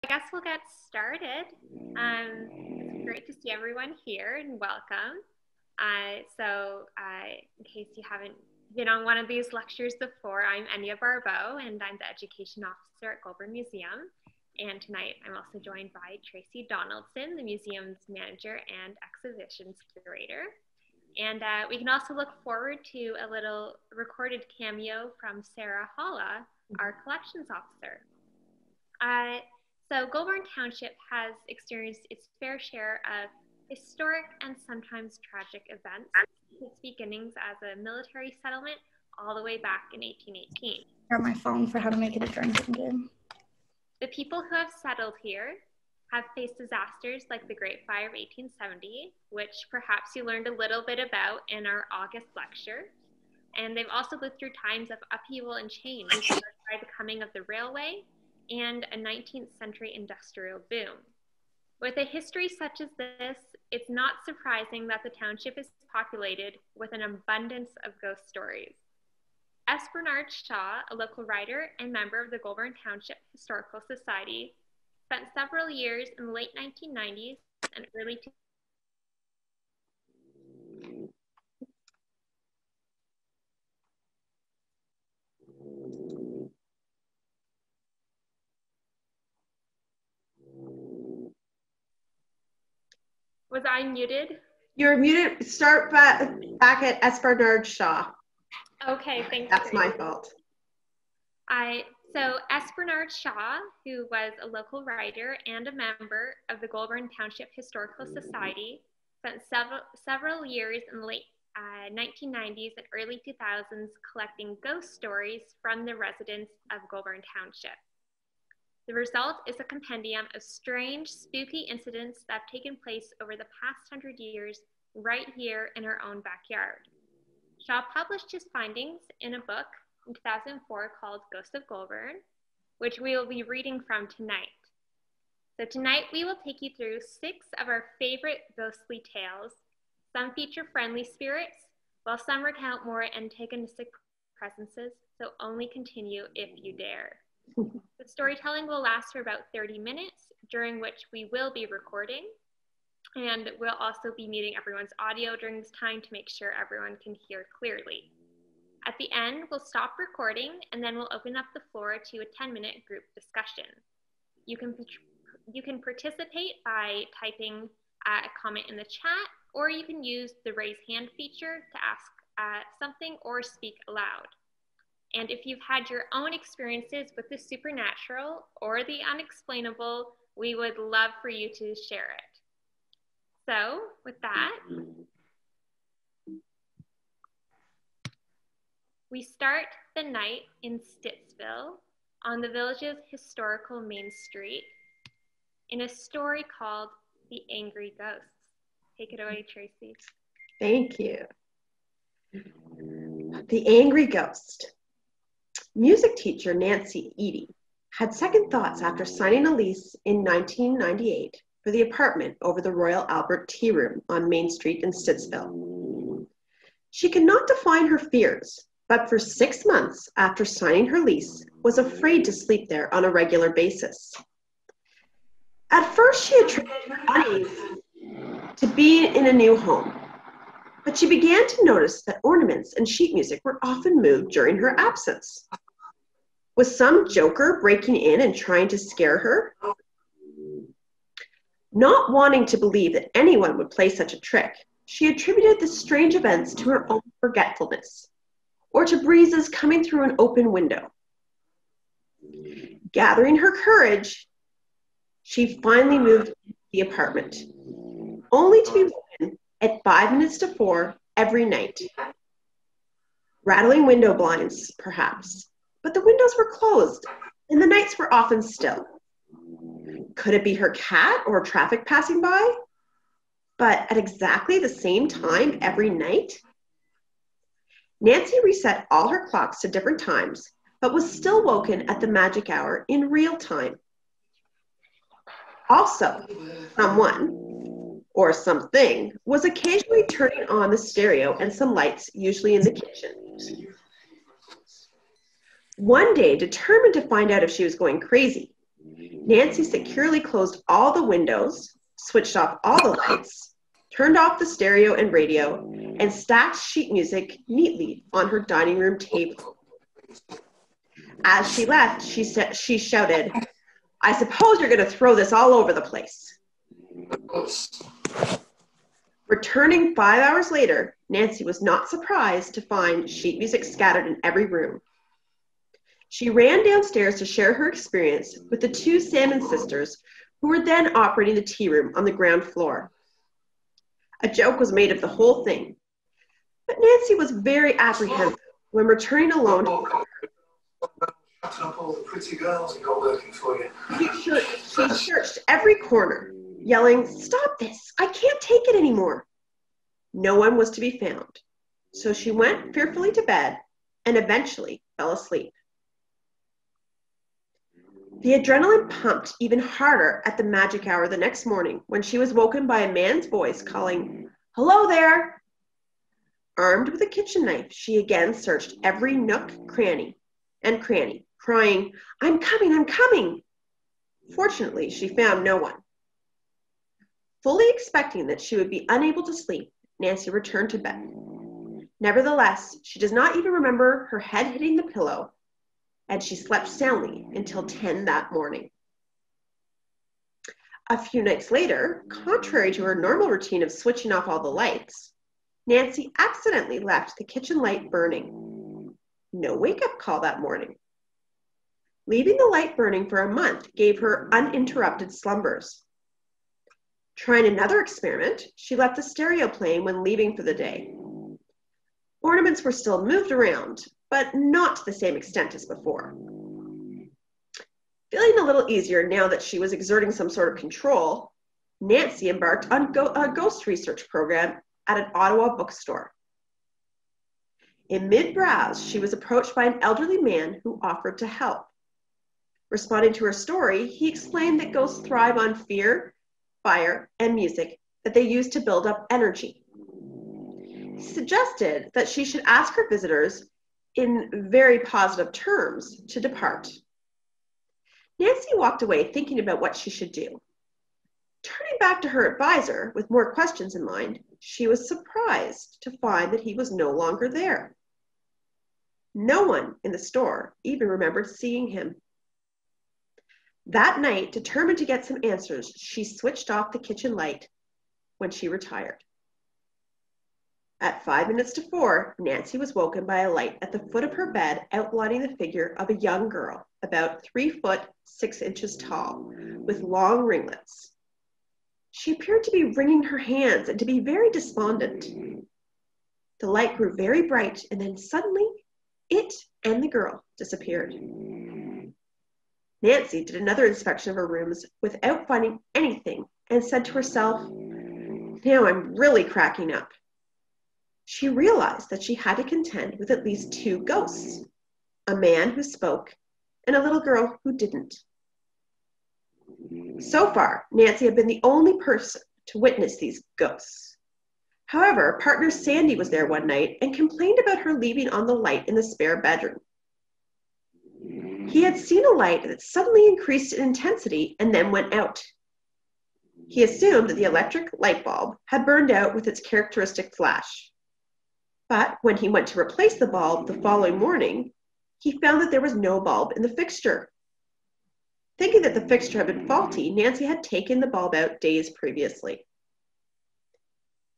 guess we'll get started. It's great to see everyone here and welcome. In case you haven't been on one of these lectures before, I'm Enya Barbeau and I'm the Education Officer at Goulbourn Museum. And tonight I'm also joined by Tracy Donaldson, the museum's manager and exhibitions curator. And we can also look forward to a little recorded cameo from Sarah Halla, our collections officer. So Goulbourn Township has experienced its fair share of historic and sometimes tragic events, its beginnings as a military settlement all the way back in 1818. Grab my phone for how to make it a drinking game. The people who have settled here have faced disasters like the Great Fire of 1870, which perhaps you learned a little bit about in our August lecture. And they've also lived through times of upheaval and change, by the coming of the railway and a 19th century industrial boom. With a history such as this, it's not surprising that the township is populated with an abundance of ghost stories. S. Bernard Shaw, a local writer and member of the Goulbourn Township Historical Society, spent several years in the late 1990s and early 2000s. Was I muted? You're muted. Start back at S. Bernard Shaw. Okay, thanks. That's my fault. So S. Bernard Shaw, who was a local writer and a member of the Goulbourn Township Historical Society, spent several years in the late 1990s and early 2000s collecting ghost stories from the residents of Goulbourn Township. The result is a compendium of strange, spooky incidents that have taken place over the past 100 years right here in our own backyard. Shaw published his findings in a book in 2004 called Ghosts of Goulbourn, which we will be reading from tonight. So tonight we will take you through 6 of our favorite ghostly tales. Some feature friendly spirits, while some recount more antagonistic presences, so only continue if you dare. The storytelling will last for about 30 minutes, during which we will be recording, and we'll also be muting everyone's audio during this time to make sure everyone can hear clearly. At the end, we'll stop recording, and then we'll open up the floor to a 10-minute group discussion. You can participate by typing a comment in the chat, or you can use the raise hand feature to ask something or speak aloud. And if you've had your own experiences with the supernatural or the unexplainable, we would love for you to share it. So with that, we start the night in Stittsville on the village's historical main street in a story called The Angry Ghosts. Take it away, Tracy. Thank you. The Angry Ghost. Music teacher Nancy Eady had second thoughts after signing a lease in 1998 for the apartment over the Royal Albert Tea Room on Main Street in Stittsville. She could not define her fears, but for 6 months after signing her lease, was afraid to sleep there on a regular basis. At first, she attributed her unease to being in a new home, but she began to notice that ornaments and sheet music were often moved during her absence. Was some joker breaking in and trying to scare her? Not wanting to believe that anyone would play such a trick, she attributed the strange events to her own forgetfulness, or to breezes coming through an open window. Gathering her courage, she finally moved into the apartment, only to be woken at 5 minutes to 4 every night. Rattling window blinds, perhaps, but the windows were closed and the nights were often still. Could it be her cat or traffic passing by? But at exactly the same time every night? Nancy reset all her clocks to different times, but was still woken at the magic hour in real time. Also, someone, or something, was occasionally turning on the stereo and some lights, usually in the kitchen. One day, determined to find out if she was going crazy, Nancy securely closed all the windows, switched off all the lights, turned off the stereo and radio, and stacked sheet music neatly on her dining room table. As she left, she shouted, "I suppose you're going to throw this all over the place." Returning 5 hours later, Nancy was not surprised to find sheet music scattered in every room. She ran downstairs to share her experience with the two Salmon sisters who were then operating the tea room on the ground floor. A joke was made of the whole thing, but Nancy was very apprehensive when returning alone. Shutting up all the pretty girls and got working for you. She searched every corner, yelling, "Stop this! I can't take it anymore!" No one was to be found, so she went fearfully to bed and eventually fell asleep. The adrenaline pumped even harder at the magic hour the next morning when she was woken by a man's voice calling, "Hello there!" Armed with a kitchen knife, she again searched every nook, cranny, crying, "I'm coming, I'm coming!" Fortunately, she found no one. Fully expecting that she would be unable to sleep, Nancy returned to bed. Nevertheless, she does not even remember her head hitting the pillow, and she slept soundly until 10 that morning. A few nights later, contrary to her normal routine of switching off all the lights, Nancy accidentally left the kitchen light burning. No wake-up call that morning. Leaving the light burning for a month gave her uninterrupted slumbers. Trying another experiment, she left the stereo playing when leaving for the day. Ornaments were still moved around, but not to the same extent as before. Feeling a little easier now that she was exerting some sort of control, Nancy embarked on a ghost research program at an Ottawa bookstore. In mid-browse, she was approached by an elderly man who offered to help. Responding to her story, he explained that ghosts thrive on fear, fire, and music that they use to build up energy. He suggested that she should ask her visitors in very positive terms to depart. Nancy walked away thinking about what she should do. Turning back to her advisor with more questions in mind, she was surprised to find that he was no longer there. No one in the store even remembered seeing him. That night, determined to get some answers, she switched off the kitchen light when she retired. At 5 minutes to 4, Nancy was woken by a light at the foot of her bed outlining the figure of a young girl, about 3 foot 6 inches tall, with long ringlets. She appeared to be wringing her hands and to be very despondent. The light grew very bright, and then suddenly, it and the girl disappeared. Nancy did another inspection of her rooms without finding anything and said to herself, "Now I'm really cracking up." She realized that she had to contend with at least 2 ghosts, a man who spoke and a little girl who didn't. So far, Nancy had been the only person to witness these ghosts. However, partner Sandy was there one night and complained about her leaving on the light in the spare bedroom. He had seen a light that suddenly increased in intensity and then went out. He assumed that the electric light bulb had burned out with its characteristic flash. But when he went to replace the bulb the following morning, he found that there was no bulb in the fixture. Thinking that the fixture had been faulty, Nancy had taken the bulb out days previously.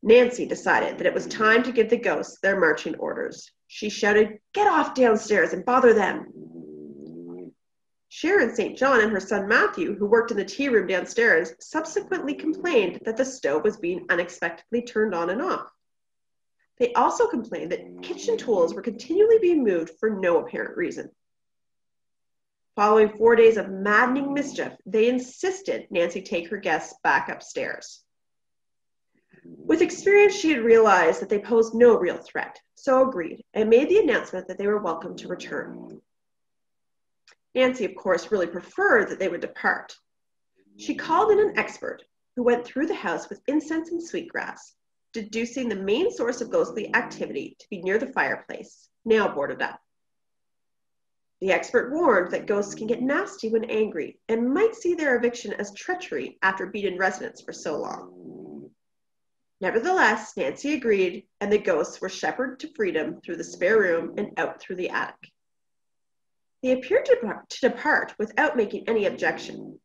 Nancy decided that it was time to give the ghosts their marching orders. She shouted, "Get off downstairs and bother them." Sharon St. John and her son Matthew, who worked in the tea room downstairs, subsequently complained that the stove was being unexpectedly turned on and off. They also complained that kitchen tools were continually being moved for no apparent reason. Following 4 days of maddening mischief, they insisted Nancy take her guests back upstairs. With experience, she had realized that they posed no real threat, so agreed and made the announcement that they were welcome to return. Nancy, of course, really preferred that they would depart. She called in an expert who went through the house with incense and sweetgrass, deducing the main source of ghostly activity to be near the fireplace, now boarded up. The expert warned that ghosts can get nasty when angry and might see their eviction as treachery after being in residence for so long. Nevertheless, Nancy agreed, and the ghosts were shepherded to freedom through the spare room and out through the attic. They appeared to depart without making any objection.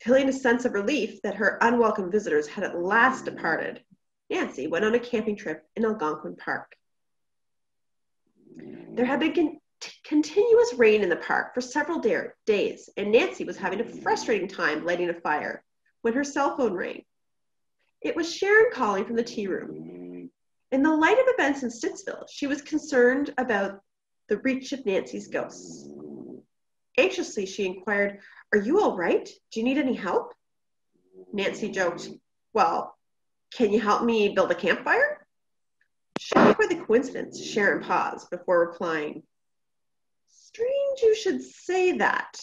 Feeling a sense of relief that her unwelcome visitors had at last departed, Nancy went on a camping trip in Algonquin Park. There had been continuous rain in the park for several days, and Nancy was having a frustrating time lighting a fire when her cell phone rang. It was Sharon calling from the tea room. In the light of events in Stittsville, she was concerned about the reach of Nancy's ghosts. Anxiously, she inquired, "Are you all right? Do you need any help?" Nancy joked, "Well, can you help me build a campfire?" Shocked by the coincidence, Sharon paused before replying, "Strange you should say that.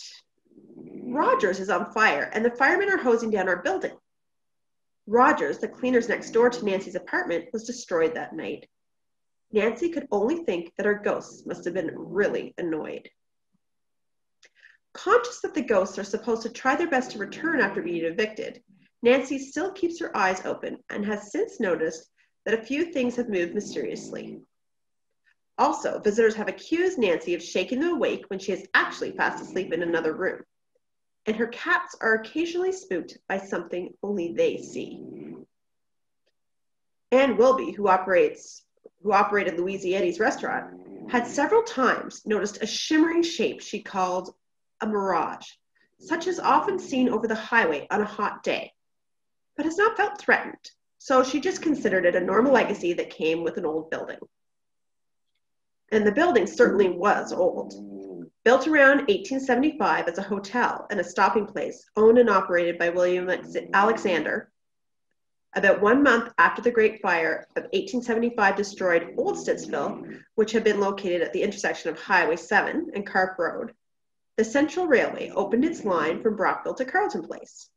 Rogers is on fire, and the firemen are hosing down our building." Rogers, the cleaners next door to Nancy's apartment, was destroyed that night. Nancy could only think that her ghosts must have been really annoyed. Conscious that the ghosts are supposed to try their best to return after being evicted, Nancy still keeps her eyes open and has since noticed that a few things have moved mysteriously. Also, visitors have accused Nancy of shaking them awake when she is actually fast asleep in another room. And her cats are occasionally spooked by something only they see. Anne Wilby, who operated Louisiana's restaurant, had several times noticed a shimmering shape she called a mirage, such as often seen over the highway on a hot day, but has not felt threatened, so she just considered it a normal legacy that came with an old building. And the building certainly was old. Built around 1875 as a hotel and a stopping place owned and operated by William Alexander, about 1 month after the Great Fire of 1875 destroyed Old Stittsville, which had been located at the intersection of Highway 7 and Carp Road, the Central Railway opened its line from Brockville to Carleton Place.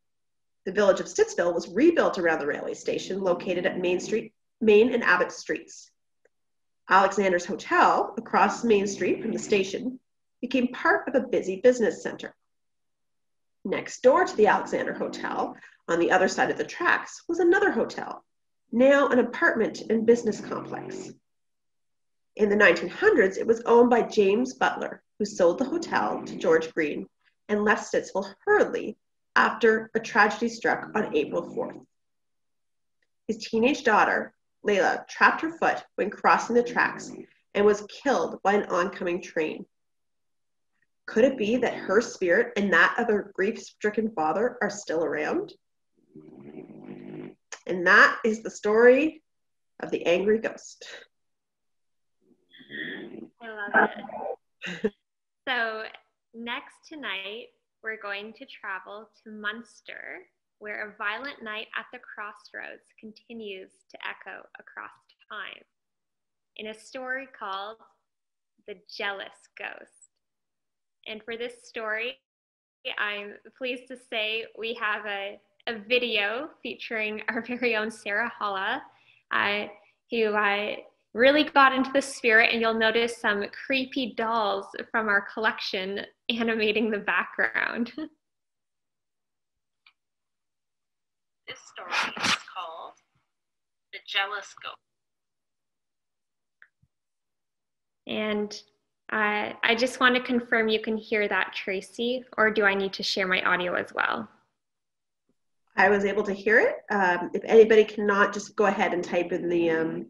The village of Stittsville was rebuilt around the railway station located at Main and Abbott Streets. Alexander's Hotel, across Main Street from the station, became part of a busy business center. Next door to the Alexander Hotel, on the other side of the tracks, was another hotel, now an apartment and business complex. In the 1900s, it was owned by James Butler, who sold the hotel to George Green and left Stittsville hurriedly after a tragedy struck on April 4th. His teenage daughter, Layla, trapped her foot when crossing the tracks and was killed by an oncoming train. Could it be that her spirit and that of her grief-stricken father are still around? And that is the story of the angry ghost. I love it. So next tonight, we're going to travel to Munster, where a violent night at the crossroads continues to echo across time, in a story called The Jealous Ghost. And for this story, I'm pleased to say we have a video featuring our very own Sarah Holla, who really got into the spirit, and you'll notice some creepy dolls from our collection animating the background. This story is called The Jealous Ghost. And I just want to confirm you can hear that, Tracy, or do I need to share my audio as well? I was able to hear it. If anybody cannot, just go ahead and type in the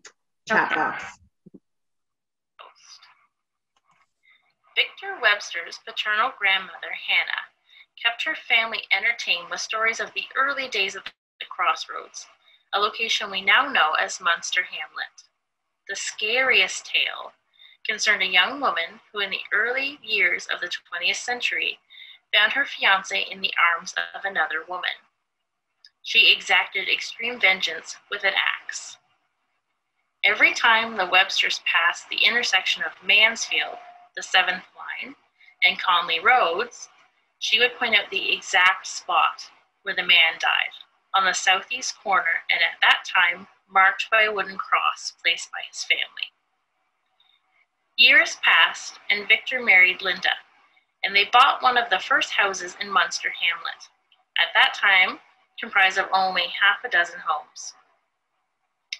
chat box. Victor Webster's paternal grandmother, Hannah, kept her family entertained with stories of the early days of the crossroads, a location we now know as Munster Hamlet. The scariest tale concerned a young woman who in the early years of the 20th century found her fiancé in the arms of another woman. She exacted extreme vengeance with an axe. Every time the Websters passed the intersection of Mansfield, the 7th line, and Conley Roads, she would point out the exact spot where the man died, on the southeast corner, and at that time marked by a wooden cross placed by his family. Years passed, and Victor married Linda, and they bought one of the first houses in Munster Hamlet, at that time comprised of only half a dozen homes.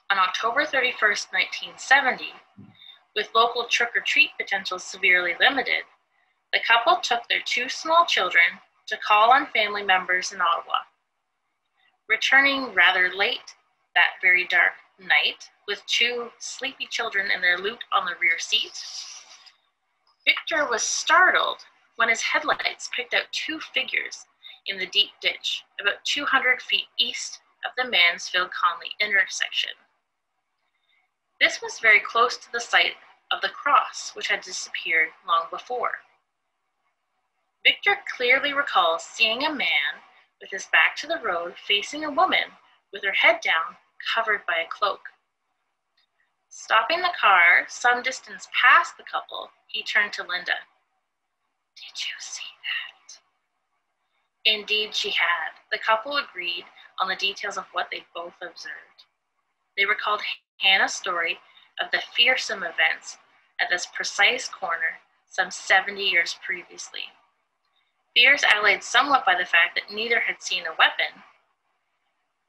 On October 31st, 1970, with local trick-or-treat potential severely limited, the couple took their two small children to call on family members in Ottawa. Returning rather late that very dark night with two sleepy children and their loot on the rear seat, Victor was startled when his headlights picked out two figures in the deep ditch about 200 feet east of the Mansfield-Conley intersection. This was very close to the site of the cross, which had disappeared long before. Victor clearly recalls seeing a man with his back to the road facing a woman with her head down, covered by a cloak. Stopping the car some distance past the couple, he turned to Linda. "Did you see that?" Indeed, she had. The couple agreed on the details of what they both observed. They recalled Hannah's story of the fearsome events at this precise corner some 70 years previously. Fears allayed somewhat by the fact that neither had seen a weapon,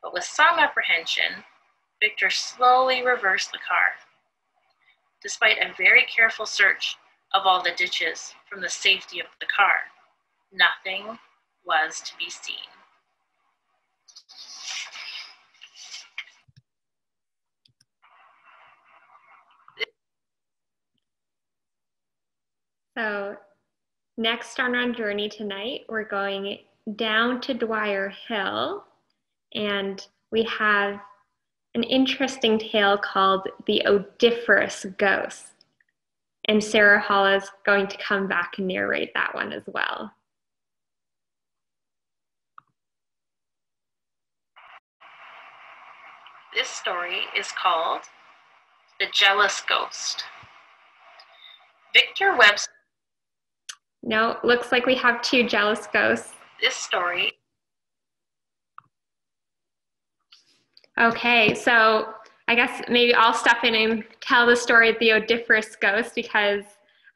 but with some apprehension, Victor slowly reversed the car. Despite a very careful search of all the ditches from the safety of the car, nothing was to be seen. So next on our journey tonight, we're going down to Dwyer Hill, and we have an interesting tale called the Odiferous Ghost. And Sarah Hall is going to come back and narrate that one as well. This story is called The Jealous Ghost. Victor Webb's. No, looks like we have two jealous ghosts. This story. Okay, so I guess maybe I'll step in and tell the story of the Odiferous Ghost because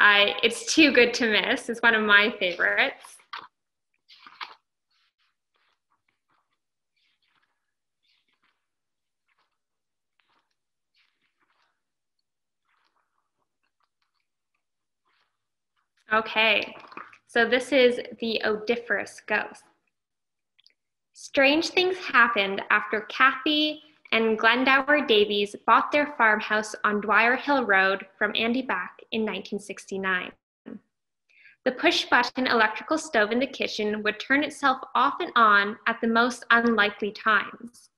it's too good to miss. It's one of my favorites. Okay, so this is the Odiferous Ghost. Strange things happened after Kathy and Glendower Davies bought their farmhouse on Dwyer Hill Road from Andy Back in 1969. The push-button electrical stove in the kitchen would turn itself off and on at the most unlikely times.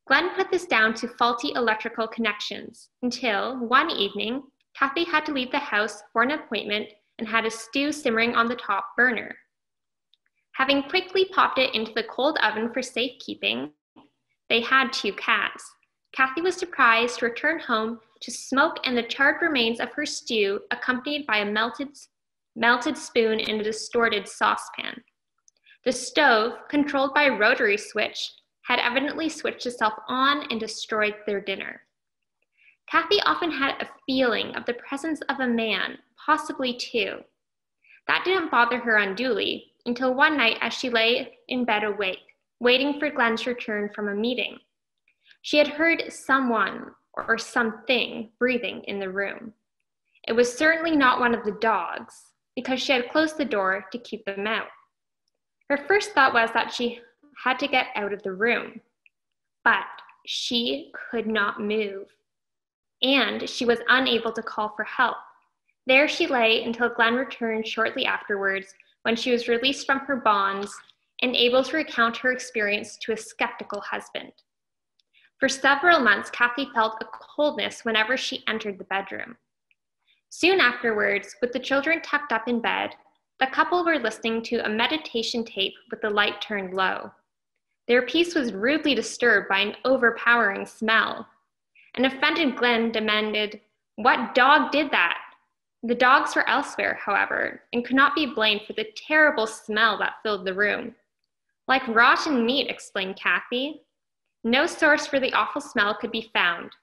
Glenn put this down to faulty electrical connections until, one evening, Kathy had to leave the house for an appointment and had a stew simmering on the top burner. Having quickly popped it into the cold oven for safekeeping, they had two cats. Kathy was surprised to return home to smoke and the charred remains of her stew, accompanied by a melted spoon in a distorted saucepan. The stove, controlled by a rotary switch, had evidently switched itself on and destroyed their dinner. Kathy often had a feeling of the presence of a man, possibly two. That didn't bother her unduly until one night as she lay in bed awake, waiting for Glenn's return from a meeting. She had heard someone or something breathing in the room. It was certainly not one of the dogs, because she had closed the door to keep them out. Her first thought was that she had to get out of the room, but she could not move, and she was unable to call for help. There she lay until Glenn returned shortly afterwards, when she was released from her bonds and able to recount her experience to a skeptical husband. For several months, Kathy felt a coldness whenever she entered the bedroom. Soon afterwards, with the children tucked up in bed, the couple were listening to a meditation tape with the light turned low. Their peace was rudely disturbed by an overpowering smell. An offended Glenn demanded, "What dog did that?" The dogs were elsewhere, however, and could not be blamed for the terrible smell that filled the room. "Like rotten meat," explained Kathy. No source for the awful smell could be found.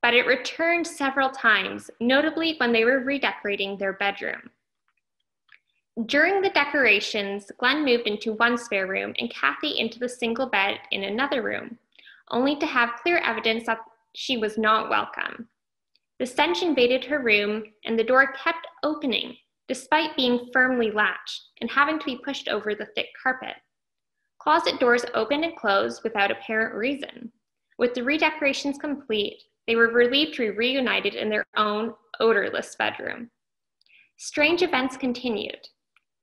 but it returned several times, notably when they were redecorating their bedroom. During the decorations, Glenn moved into one spare room and Kathy into the single bed in another room, only to have clear evidence that she was not welcome. The stench invaded her room, and the door kept opening, despite being firmly latched and having to be pushed over the thick carpet. Closet doors opened and closed without apparent reason. With the redecorations complete, they were relieved to be reunited in their own odorless bedroom. Strange events continued.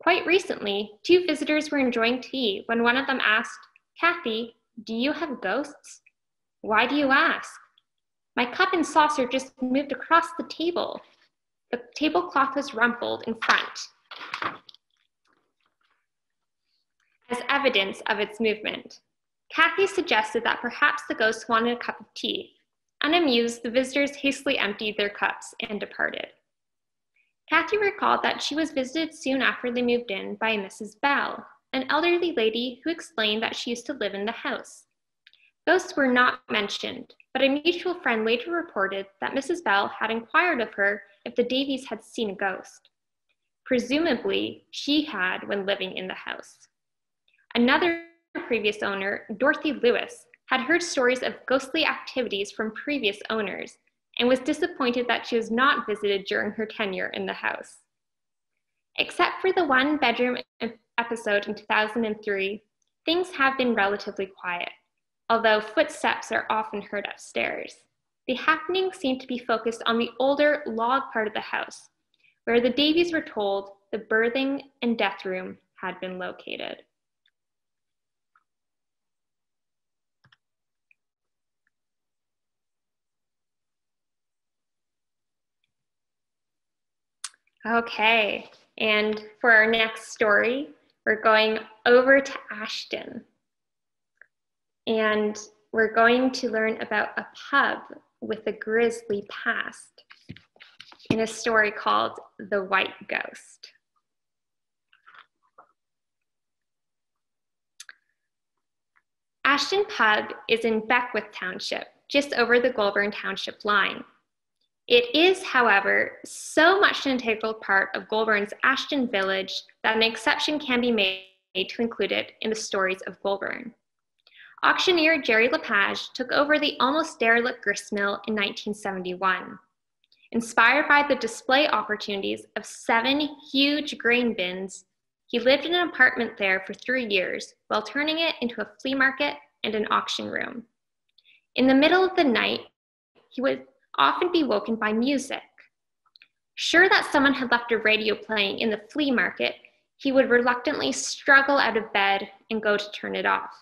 Quite recently, two visitors were enjoying tea when one of them asked, "Kathy, do you have ghosts?" "Why do you ask?" "My cup and saucer just moved across the table." The tablecloth was rumpled in front as evidence of its movement. Kathy suggested that perhaps the ghost wanted a cup of tea. Unamused, the visitors hastily emptied their cups and departed. Kathy recalled that she was visited soon after they moved in by Mrs. Bell, an elderly lady who explained that she used to live in the house. Ghosts were not mentioned, but a mutual friend later reported that Mrs. Bell had inquired of her if the Davies had seen a ghost. Presumably, she had when living in the house. Another previous owner, Dorothy Lewis, had heard stories of ghostly activities from previous owners and was disappointed that she was not visited during her tenure in the house. Except for the one-bedroom episode in 2003, things have been relatively quiet, although footsteps are often heard upstairs. The happenings seem to be focused on the older log part of the house, where the Davies were told the birthing and death room had been located. Okay, and for our next story, we're going over to Ashton. And we're going to learn about a pub with a grisly past in a story called The White Ghost. Ashton Pub is in Beckwith Township, just over the Goulbourn Township line. It is, however, so much an integral part of Goulbourn's Ashton Village that an exception can be made to include it in the stories of Goulbourn. Auctioneer Jerry Lepage took over the almost derelict gristmill in 1971. Inspired by the display opportunities of 7 huge grain bins, he lived in an apartment there for 3 years while turning it into a flea market and an auction room. In the middle of the night, he would often be woken by music. Sure that someone had left a radio playing in the flea market, he would reluctantly struggle out of bed and go to turn it off.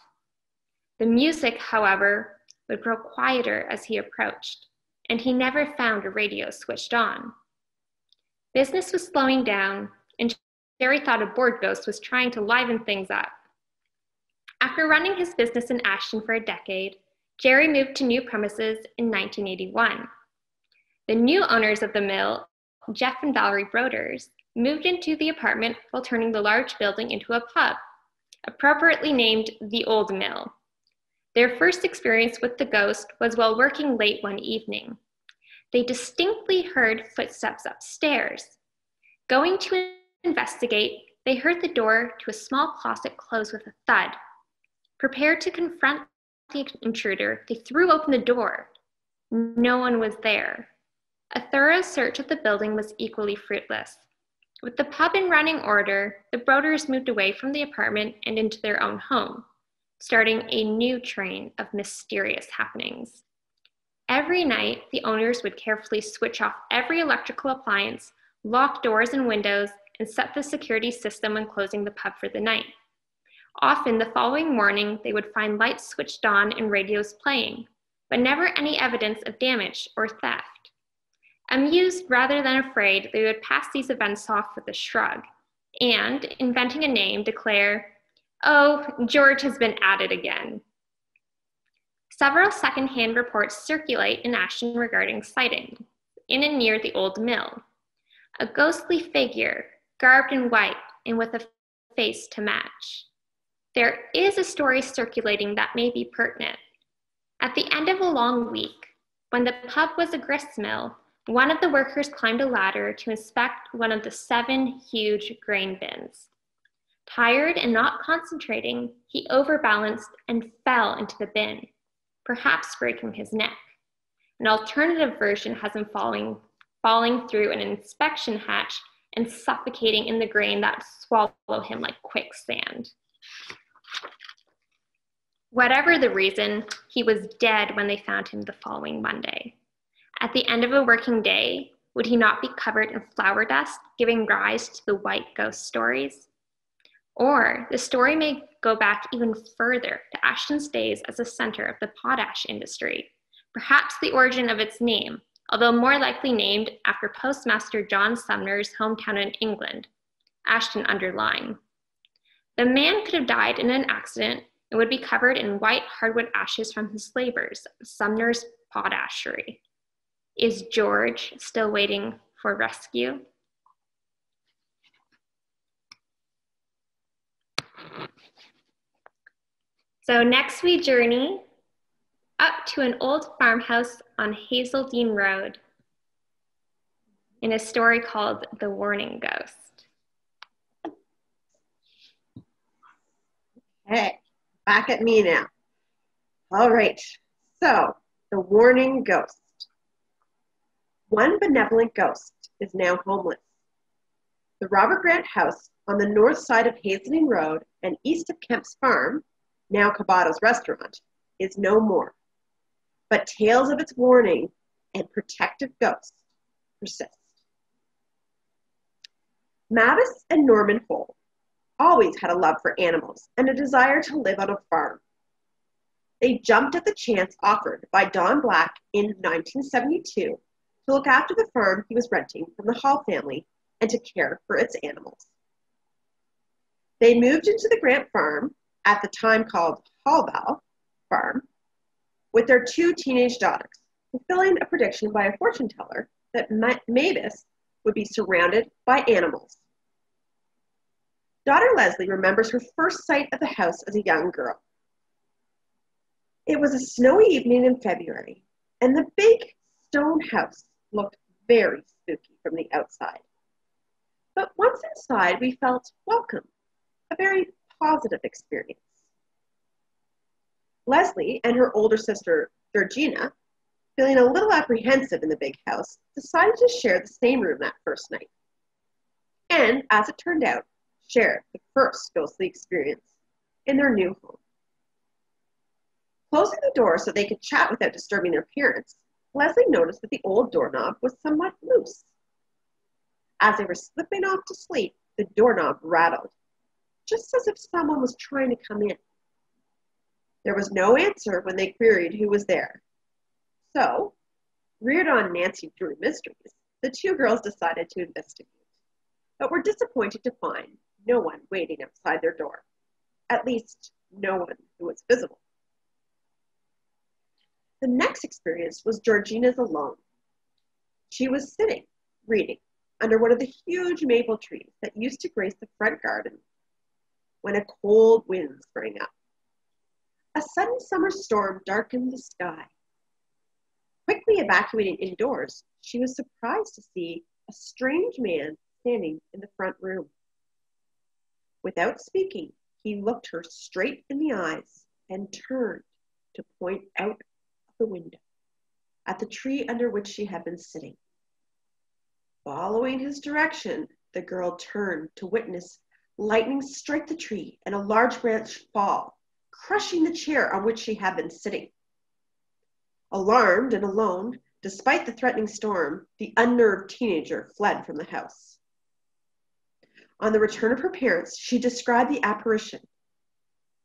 The music, however, would grow quieter as he approached, and he never found a radio switched on. Business was slowing down, and Jerry thought a bored ghost was trying to liven things up. After running his business in Ashton for a decade, Jerry moved to new premises in 1981. The new owners of the mill, Jeff and Valerie Broders, moved into the apartment while turning the large building into a pub, appropriately named the Old Mill. Their first experience with the ghost was while working late one evening. They distinctly heard footsteps upstairs. Going to investigate, they heard the door to a small closet close with a thud. Prepared to confront the intruder, they threw open the door. No one was there. A thorough search of the building was equally fruitless. With the pub in running order, the Broders moved away from the apartment and into their own home, starting a new train of mysterious happenings. Every night, the owners would carefully switch off every electrical appliance, lock doors and windows, and set the security system when closing the pub for the night. Often, the following morning, they would find lights switched on and radios playing, but never any evidence of damage or theft. Amused rather than afraid, they would pass these events off with a shrug, and, inventing a name, declare, "Oh, George has been at it again." Several secondhand reports circulate in Ashton regarding sightings in and near the old mill. A ghostly figure, garbed in white and with a face to match. There is a story circulating that may be pertinent. At the end of a long week, When the pub was a grist mill, one of the workers climbed a ladder to inspect one of the 7 huge grain bins. Tired and not concentrating, he overbalanced and fell into the bin, perhaps breaking his neck. An alternative version has him falling through an inspection hatch and suffocating in the grain that swallow him like quicksand. Whatever the reason, he was dead when they found him the following Monday. At the end of a working day, would he not be covered in flour dust, giving rise to the white ghost stories? Or the story may go back even further to Ashton's days as a center of the potash industry, perhaps the origin of its name, although more likely named after Postmaster John Sumner's hometown in England, Ashton-under-Lyne. The man could have died in an accident and would be covered in white hardwood ashes from his labors at Sumner's potashery. Is George still waiting for rescue? So next we journey up to an old farmhouse on Hazeldean Road in a story called The Warning Ghost. Okay, back at me now. All right, so The Warning Ghost. One benevolent ghost is now homeless. The Robert Grant house on the north side of Hazeldean Road and east of Kemp's Farm, now Cabato's restaurant, is no more. But tales of its warning and protective ghosts persist. Mavis and Norman Hole always had a love for animals and a desire to live on a farm. They jumped at the chance offered by Don Black in 1972 to look after the farm he was renting from the Hall family and to care for its animals. They moved into the Grant farm, at the time called Hallval Farm, with their 2 teenage daughters, fulfilling a prediction by a fortune teller that Mavis would be surrounded by animals. Daughter Leslie remembers her first sight of the house as a young girl. It was a snowy evening in February, and the big stone house looked very spooky from the outside. But once inside, we felt welcome, a very positive experience. Leslie and her older sister, Georgina, feeling a little apprehensive in the big house, decided to share the same room that first night. And, as it turned out, shared the first ghostly experience in their new home. Closing the door so they could chat without disturbing their parents, Leslie noticed that the old doorknob was somewhat loose. As they were slipping off to sleep, the doorknob rattled, just as if someone was trying to come in. There was no answer when they queried who was there. So, reared on Nancy Drew mysteries, the 2 girls decided to investigate, but were disappointed to find no one waiting outside their door. At least, no one who was visible. The next experience was Georgina's alone. She was sitting, reading, under one of the huge maple trees that used to grace the front garden when a cold wind sprang up. A sudden summer storm darkened the sky. Quickly evacuating indoors, she was surprised to see a strange man standing in the front room. Without speaking, he looked her straight in the eyes and turned to point out of the window at the tree under which she had been sitting. Following his direction, the girl turned to witness lightning strike the tree and a large branch fall, crushing the chair on which she had been sitting. Alarmed and alone, despite the threatening storm, the unnerved teenager fled from the house. On the return of her parents, she described the apparition.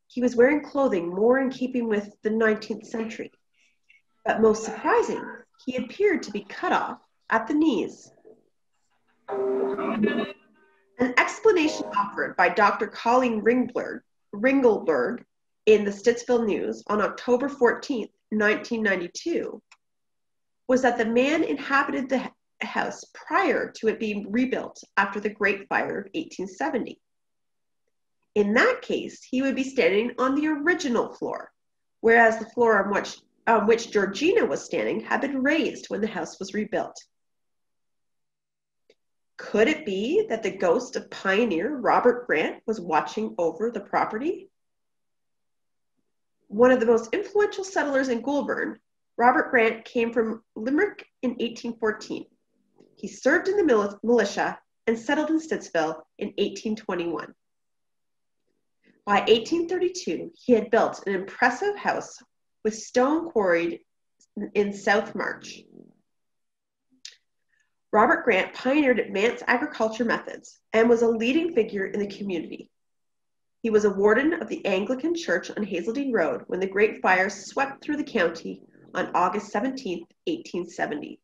He was wearing clothing more in keeping with the 19th century, but most surprising, he appeared to be cut off at the knees. An explanation offered by Dr. Colleen Ringelberg in the Stittsville News on October 14, 1992, was that the man inhabited the house prior to it being rebuilt after the Great Fire of 1870. In that case, he would be standing on the original floor, whereas the floor on which Georgina was standing had been raised when the house was rebuilt. Could it be that the ghost of pioneer Robert Grant was watching over the property? One of the most influential settlers in Goulbourn, Robert Grant came from Limerick in 1814. He served in the militia and settled in Stittsville in 1821. By 1832, he had built an impressive house with stone quarried in South March. Robert Grant pioneered advanced agriculture methods and was a leading figure in the community. He was a warden of the Anglican Church on Hazeldean Road when the Great Fire swept through the county on August 17, 1870.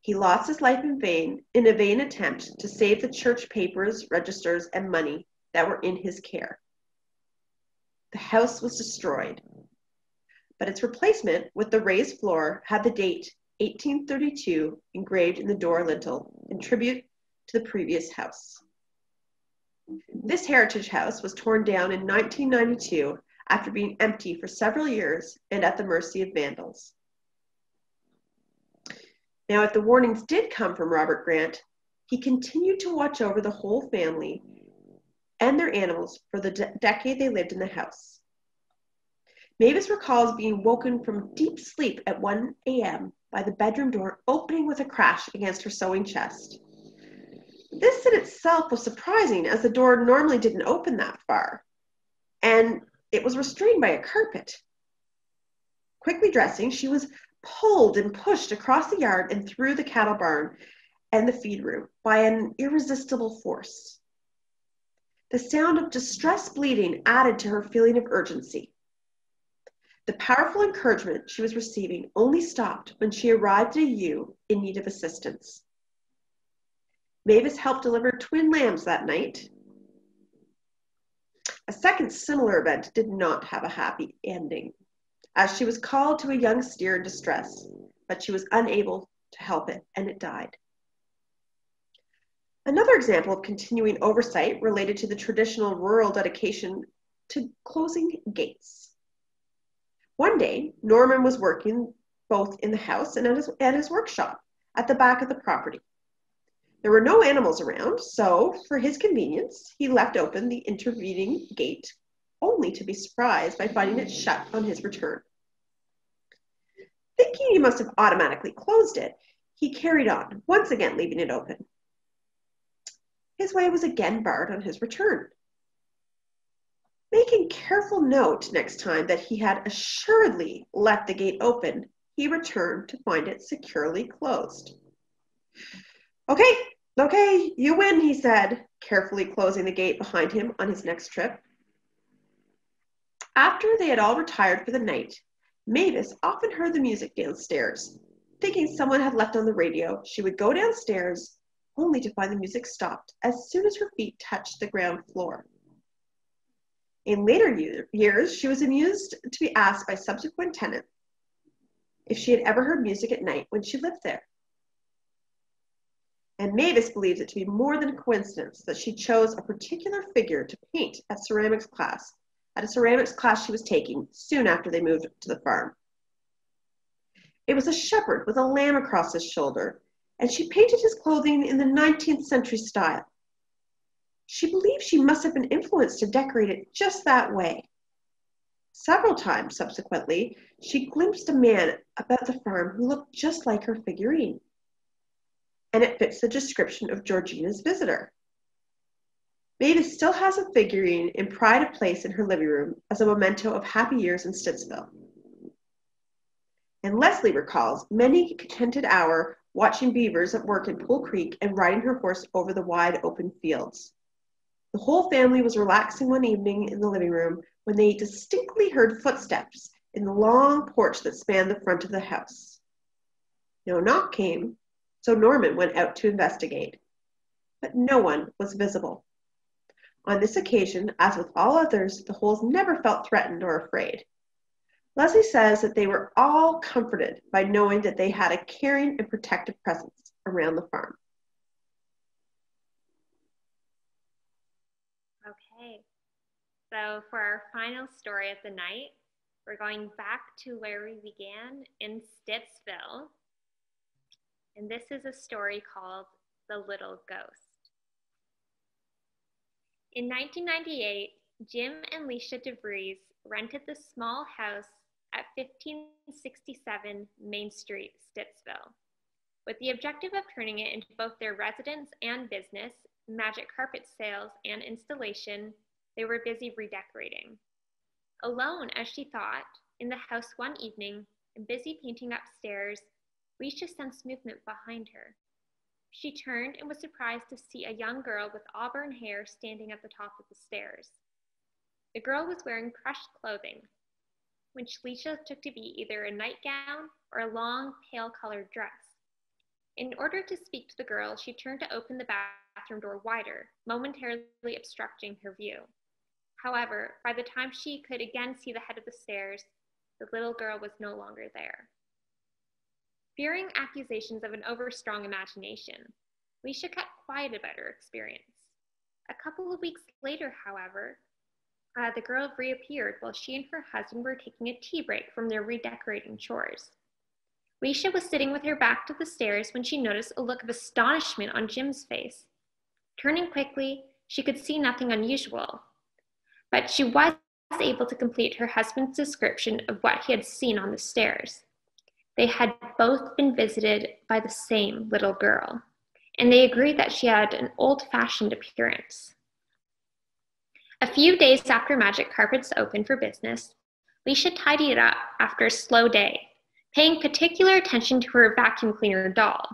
He lost his life in a vain attempt to save the church papers, registers, and money that were in his care. The house was destroyed, but its replacement with the raised floor had the date 1832 engraved in the door lintel in tribute to the previous house. This heritage house was torn down in 1992 after being empty for several years and at the mercy of vandals. Now, if the warnings did come from Robert Grant, he continued to watch over the whole family and their animals for the decade they lived in the house. Mavis recalls being woken from deep sleep at 1 a.m. by the bedroom door opening with a crash against her sewing chest. This in itself was surprising, as the door normally didn't open that far, and it was restrained by a carpet. Quickly dressing, she was pulled and pushed across the yard and through the cattle barn and the feed room by an irresistible force. The sound of distressed bleeding added to her feeling of urgency. The powerful encouragement she was receiving only stopped when she arrived at a ewe in need of assistance. Mavis helped deliver twin lambs that night. A second similar event did not have a happy ending, as she was called to a young steer in distress, but she was unable to help it, and it died. Another example of continuing oversight related to the traditional rural dedication to closing gates. One day, Norman was working both in the house and at his workshop at the back of the property. There were no animals around, so for his convenience, he left open the intervening gate, only to be surprised by finding it shut on his return. Thinking he must have automatically closed it, he carried on, once again leaving it open. His way was again barred on his return. Making careful note next time that he had assuredly left the gate open, he returned to find it securely closed. Okay, you win, he said, carefully closing the gate behind him on his next trip. After they had all retired for the night, Mavis often heard the music downstairs. Thinking someone had left on the radio, she would go downstairs, only to find the music stopped as soon as her feet touched the ground floor. In later years, she was amused to be asked by subsequent tenants if she had ever heard music at night when she lived there. And Mavis believes it to be more than a coincidence that she chose a particular figure to paint at a ceramics class she was taking soon after they moved to the farm. It was a shepherd with a lamb across his shoulder, and she painted his clothing in the 19th century style. She believed she must have been influenced to decorate it just that way. Several times subsequently, she glimpsed a man about the farm who looked just like her figurine. And it fits the description of Georgina's visitor. Mavis still has a figurine in pride of place in her living room as a memento of happy years in Stittsville. And Leslie recalls many a contented hour watching beavers at work in Pool Creek and riding her horse over the wide open fields. The whole family was relaxing one evening in the living room when they distinctly heard footsteps in the long porch that spanned the front of the house. No knock came, so Norman went out to investigate, but no one was visible. On this occasion, as with all others, the Holes never felt threatened or afraid. Leslie says that they were all comforted by knowing that they had a caring and protective presence around the farm. Okay, so for our final story of the night, We're going back to where we began in Stittsville. And this is a story called The Little Ghost. In 1998, Jim and Leisha DeVries rented the small house at 1567 Main Street, Stittsville, with the objective of turning it into both their residence and business, magic carpet sales, and installation. They were busy redecorating. Alone, as she thought, in the house one evening, and busy painting upstairs, Leisha sensed movement behind her. She turned and was surprised to see a young girl with auburn hair standing at the top of the stairs. The girl was wearing crushed clothing, which Leisha took to be either a nightgown or a long, pale-colored dress. In order to speak to the girl, she turned to open the bathroom door wider, momentarily obstructing her view. However, by the time she could again see the head of the stairs, the little girl was no longer there. Fearing accusations of an overstrong imagination, Leisha kept quiet about her experience. A couple of weeks later, however, the girl reappeared while she and her husband were taking a tea break from their redecorating chores. Leisha was sitting with her back to the stairs when she noticed a look of astonishment on Jim's face. Turning quickly, she could see nothing unusual, but she was able to complete her husband's description of what he had seen on the stairs. They had both been visited by the same little girl, and they agreed that she had an old-fashioned appearance. A few days after Magic Carpets opened for business, Leisha tidied it up after a slow day, paying particular attention to her vacuum cleaner doll.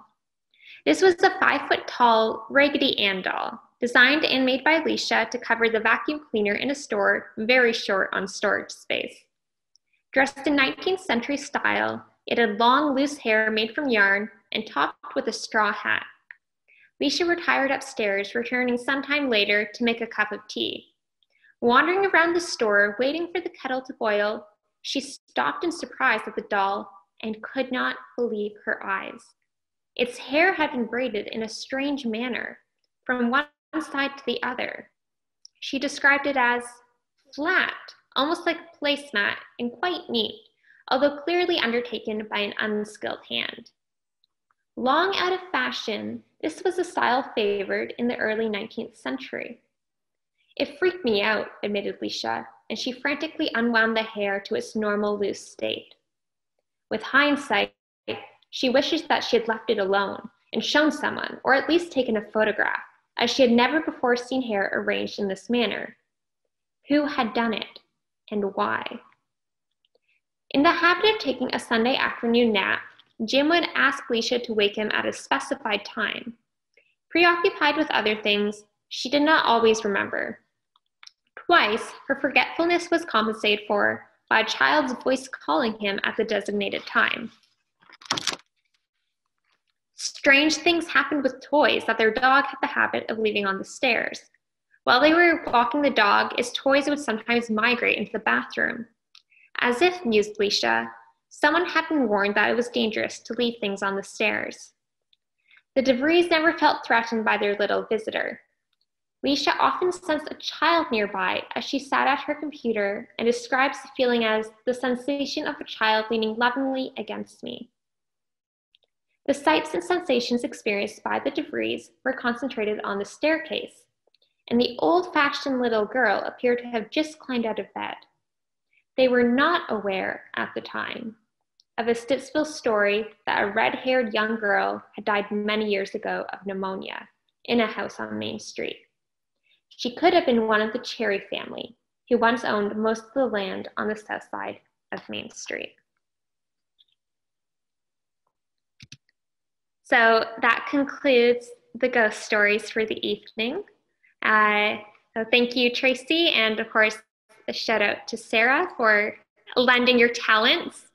This was a 5-foot-tall Raggedy Ann doll, designed and made by Leisha to cover the vacuum cleaner in a store very short on storage space. Dressed in 19th century style, it had long, loose hair made from yarn and topped with a straw hat. Leisha retired upstairs, returning sometime later to make a cup of tea. Wandering around the store, waiting for the kettle to boil, she stopped in surprise at the doll and could not believe her eyes. Its hair had been braided in a strange manner, from one side to the other. She described it as flat, almost like a placemat, and quite neat, although clearly undertaken by an unskilled hand. Long out of fashion, this was a style favored in the early 19th century. It freaked me out, admitted Leisha, and she frantically unwound the hair to its normal loose state. With hindsight, she wishes that she had left it alone and shown someone, or at least taken a photograph, as she had never before seen hair arranged in this manner. Who had done it, and why? In the habit of taking a Sunday afternoon nap, Jim would ask Leisha to wake him at a specified time. Preoccupied with other things, she did not always remember. Twice, her forgetfulness was compensated for by a child's voice calling him at the designated time. Strange things happened with toys that their dog had the habit of leaving on the stairs. While they were walking the dog, its toys would sometimes migrate into the bathroom. As if, mused Leisha, someone had been warned that it was dangerous to leave things on the stairs. The DeVries never felt threatened by their little visitor. Leisha often sensed a child nearby as she sat at her computer and describes the feeling as the sensation of a child leaning lovingly against me. The sights and sensations experienced by the DeVries were concentrated on the staircase, and the old-fashioned little girl appeared to have just climbed out of bed. They were not aware at the time of a Stittsville story that a red-haired young girl had died many years ago of pneumonia in a house on Main Street. She could have been one of the Cherry family, who once owned most of the land on the south side of Main Street. So that concludes the ghost stories for the evening. So thank you, Tracy, and of course, a shout out to Sarah for lending your talents.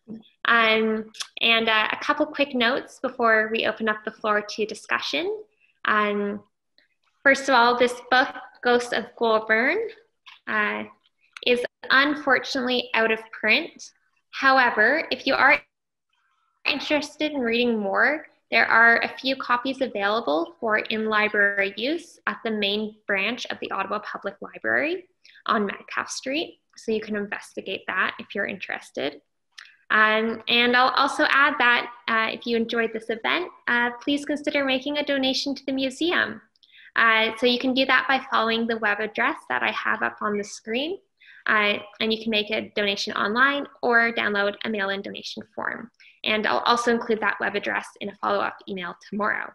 And a couple quick notes before we open up the floor to discussion. First of all, this book, Ghosts of Goulbourn, is unfortunately out of print. However, if you are interested in reading more, there are a few copies available for in-library use at the main branch of the Ottawa Public Library on Metcalfe Street. So you can investigate that if you're interested. And I'll also add that if you enjoyed this event, please consider making a donation to the museum. So you can do that by following the web address that I have up on the screen. And you can make a donation online or download a mail-in donation form. And I'll also include that web address in a follow-up email tomorrow.